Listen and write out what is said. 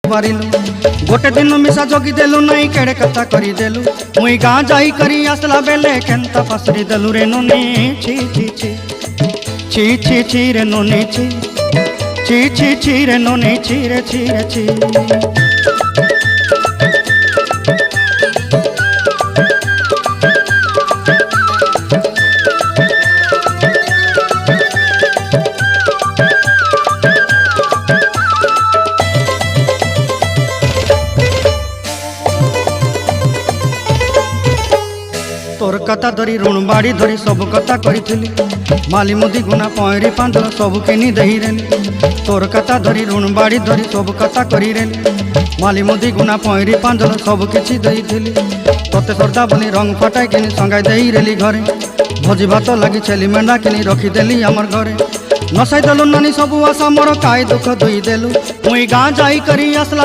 पारिलु गोटे दिन मिसा जगी देलु नहीं केड़े कथा करी देलु मुई गाँ जाई करी आसला बेले केंता फसरी देलु रे नोनी छी छी छी छी छी छी रे नोनी छी छी छी छी रे नोनी छी रे छी रे छी। तोर कथा धरी ऋण बाड़ी धरी सब कथा करी माली मुदी गुना पहरी पांदल सब किनी दही रेली तोर कथा धरी ऋण बाड़ी धरी सब कथा करी रेली माली मुदी गुना पहरी पांदल सब किछि दही थी तोते सरदा बनी रंग फटाई किनी संगाई दही रेली घरे भोजी भात लगी छेली मेंढा किनी रखीदेली आमर घरे नसाई देलु नानी सब आशा मोर काई दुख दुई देलु मुई गाँ जाई करी आसला